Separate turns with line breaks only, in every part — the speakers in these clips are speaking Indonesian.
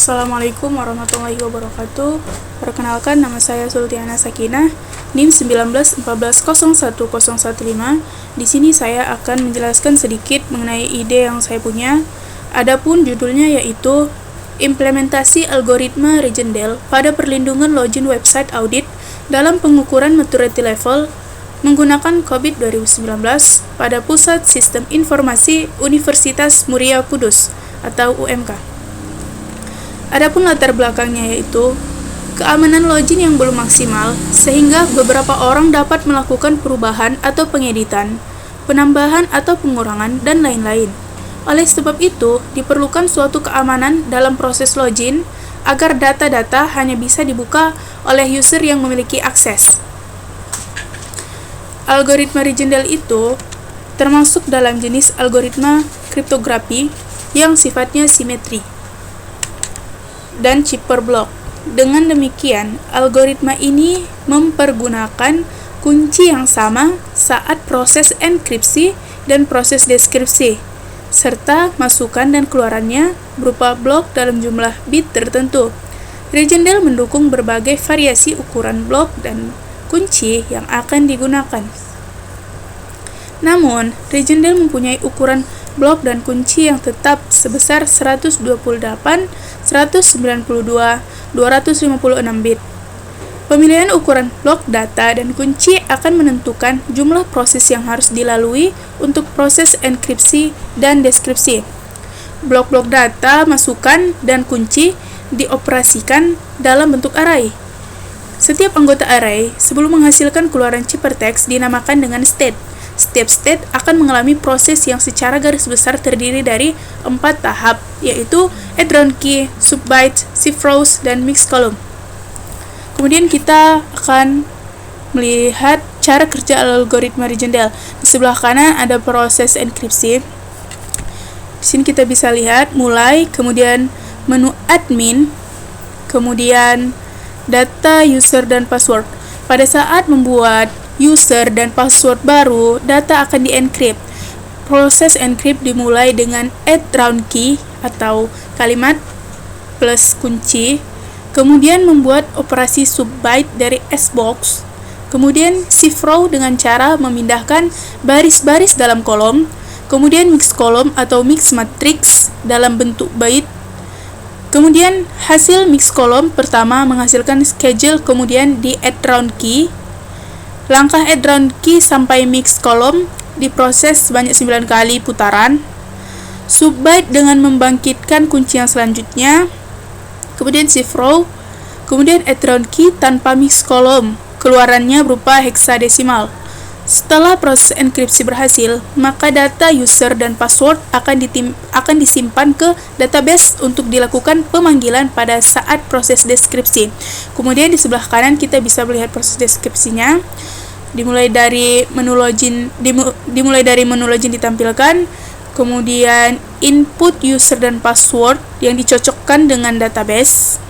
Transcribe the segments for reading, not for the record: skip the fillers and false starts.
Assalamualaikum warahmatullahi wabarakatuh. Perkenalkan, nama saya Sultiana Sakinah, NIM 1914010115. Di sini saya akan menjelaskan sedikit mengenai ide yang saya punya. Adapun judulnya yaitu implementasi algoritma Regendale pada perlindungan login website audit dalam pengukuran maturity level menggunakan COVID 2019 pada Pusat Sistem Informasi Universitas Muria Kudus atau UMK. Adapun latar belakangnya yaitu keamanan login yang belum maksimal sehingga beberapa orang dapat melakukan perubahan atau pengeditan, penambahan atau pengurangan, dan lain-lain. Oleh sebab itu, diperlukan suatu keamanan dalam proses login agar data-data hanya bisa dibuka oleh user yang memiliki akses. Algoritma Regendale itu termasuk dalam jenis algoritma kriptografi yang sifatnya simetri dan cipher block. Dengan demikian, algoritma ini mempergunakan kunci yang sama saat proses enkripsi dan proses deskripsi, serta masukan dan keluarannya berupa blok dalam jumlah bit tertentu. Regendale mendukung berbagai variasi ukuran blok dan kunci yang akan digunakan. Namun, Regendale mempunyai ukuran blok dan kunci yang tetap sebesar 128, 192, 256 bit. Pemilihan ukuran blok data dan kunci akan menentukan jumlah proses yang harus dilalui untuk proses enkripsi dan deskripsi. Blok-blok data, masukan, dan kunci dioperasikan dalam bentuk array. Setiap anggota array sebelum menghasilkan keluaran ciphertext dinamakan dengan state. Setiap state akan mengalami proses yang secara garis besar terdiri dari 4 tahap, yaitu add round key, subbyte, shift rows, dan mix column. Kemudian kita akan melihat cara kerja algoritma Regendale. Di sebelah kanan ada proses enkripsi. Di sini kita bisa lihat mulai, kemudian menu admin, kemudian data user dan password. Pada saat membuat user dan password baru, data akan di-encrypt. Proses encrypt dimulai dengan add round key atau kalimat plus kunci, kemudian membuat operasi subbyte dari sbox, kemudian shift row dengan cara memindahkan baris-baris dalam kolom, kemudian mix column atau mix matrix dalam bentuk byte. Kemudian hasil mix column pertama menghasilkan schedule, kemudian di add round key. Langkah add round key sampai mix column diproses sebanyak 9 kali putaran. Subbyte dengan membangkitkan kunci yang selanjutnya. Kemudian shift row. Kemudian add round key tanpa mix column. Keluarannya berupa heksadesimal. Setelah proses enkripsi berhasil, maka data user dan password akan disimpan ke database untuk dilakukan pemanggilan pada saat proses deskripsi. Kemudian di sebelah kanan kita bisa melihat proses deskripsinya. Dimulai dari menu login ditampilkan, kemudian input user dan password yang dicocokkan dengan database.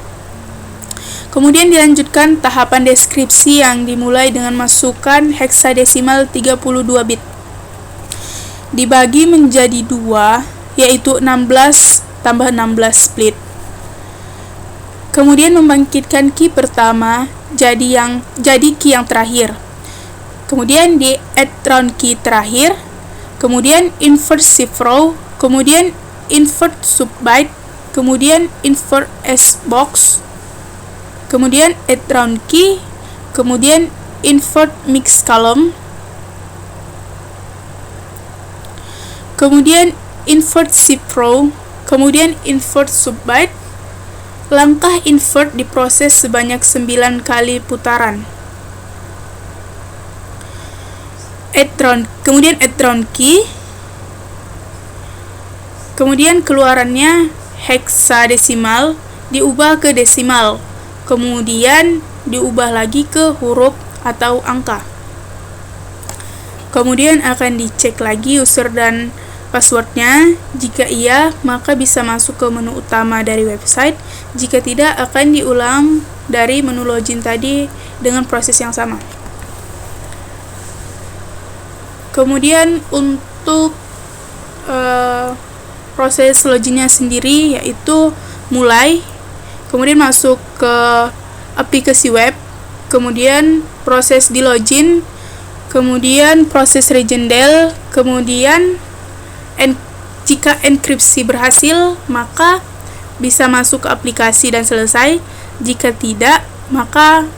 Kemudian dilanjutkan tahapan deskripsi yang dimulai dengan masukan heksadesimal 32 bit. Dibagi menjadi 2, yaitu 16 tambah 16 split. Kemudian membangkitkan key pertama jadi key yang terakhir. Kemudian di add round key terakhir, kemudian invert shift row, kemudian invert subbyte, kemudian invert sbox, kemudian add round key, kemudian invert mix column, kemudian invert shift row, kemudian invert subbyte. Langkah invert diproses sebanyak 9 kali putaran. Kemudian add round key, kemudian keluarannya heksadesimal diubah ke desimal, kemudian diubah lagi ke huruf atau angka. Kemudian akan dicek lagi user dan passwordnya. Jika iya, maka bisa masuk ke menu utama dari website. Jika tidak, akan diulang dari menu login tadi dengan proses yang sama. Kemudian untuk proses loginnya sendiri yaitu mulai, kemudian masuk ke aplikasi web, kemudian proses di login, kemudian proses regendel, kemudian jika enkripsi berhasil, maka bisa masuk ke aplikasi dan selesai. Jika tidak, maka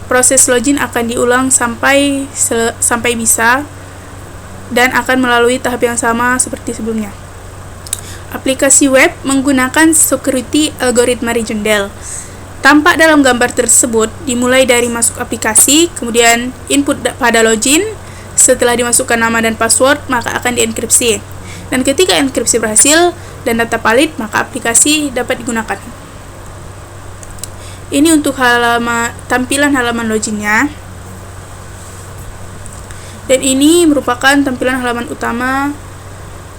proses login akan diulang sampai bisa dan akan melalui tahap yang sama seperti sebelumnya. Aplikasi web menggunakan security algoritma regendel. Tampak dalam gambar tersebut dimulai dari masuk aplikasi, kemudian input pada login, setelah dimasukkan nama dan password, maka akan dienkripsi. Dan ketika enkripsi berhasil dan data valid, maka aplikasi dapat digunakan. Ini untuk tampilan halaman loginnya. Dan ini merupakan tampilan halaman utama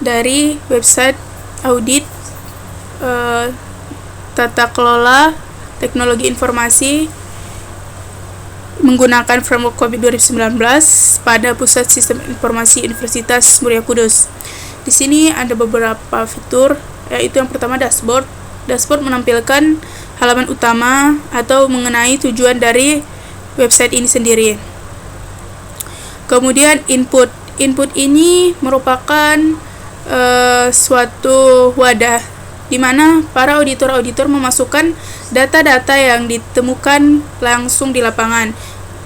dari website audit tata kelola teknologi informasi menggunakan framework COVID 2019 pada Pusat Sistem Informasi Universitas Muria Kudus. Di sini ada beberapa fitur, yaitu yang pertama dashboard. Dashboard menampilkan halaman utama atau mengenai tujuan dari website ini sendiri. Kemudian input. Input ini merupakan suatu wadah di mana para auditor-auditor memasukkan data-data yang ditemukan langsung di lapangan,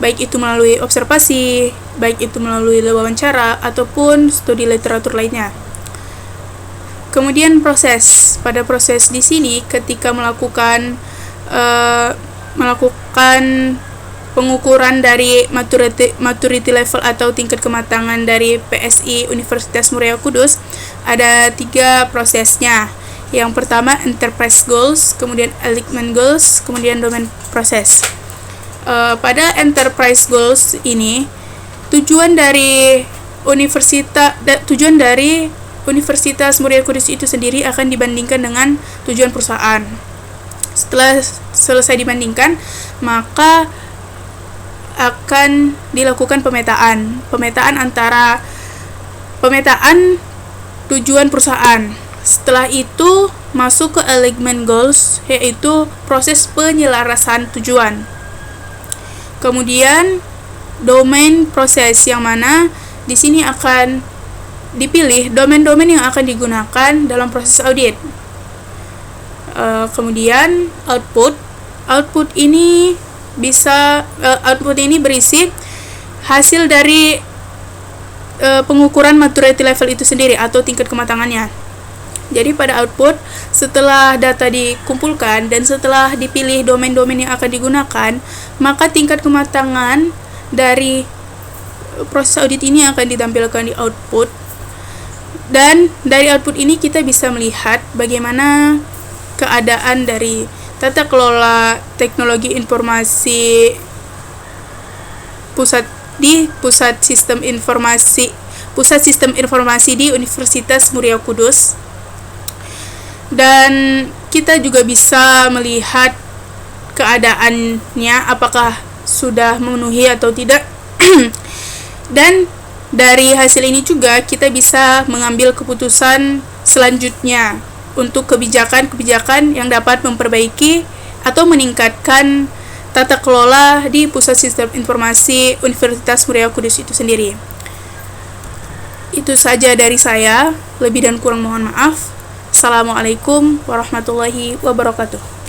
baik itu melalui observasi, baik itu melalui wawancara, ataupun studi literatur lainnya. Kemudian proses. Pada proses di sini, ketika melakukan pengukuran dari maturity level atau tingkat kematangan dari PSI Universitas Muria Kudus, ada 3 prosesnya. Yang pertama enterprise goals, kemudian alignment goals, kemudian domain process. Pada enterprise goals ini, tujuan dari Universitas Muria Kudus itu sendiri akan dibandingkan dengan tujuan perusahaan. Setelah selesai dibandingkan, maka akan dilakukan pemetaan antara pemetaan tujuan perusahaan. Setelah itu masuk ke alignment goals, yaitu proses penyelarasan tujuan. Kemudian domain proses, yang mana di sini akan dipilih domain-domain yang akan digunakan dalam proses audit. Kemudian output ini berisi hasil dari pengukuran maturity level itu sendiri atau tingkat kematangannya. Jadi pada output, setelah data dikumpulkan dan setelah dipilih domain-domain yang akan digunakan, maka tingkat kematangan dari proses audit ini akan ditampilkan di output. Dan dari output ini kita bisa melihat bagaimana keadaan dari tata kelola teknologi informasi pusat sistem informasi di Universitas Muria Kudus. Dan kita juga bisa melihat keadaannya, apakah sudah memenuhi atau tidak. Dan dari hasil ini juga kita bisa mengambil keputusan selanjutnya untuk kebijakan-kebijakan yang dapat memperbaiki atau meningkatkan tata kelola di Pusat Sistem Informasi Universitas Muria Kudus itu sendiri. Itu saja dari saya, lebih dan kurang mohon maaf. Assalamualaikum warahmatullahi wabarakatuh.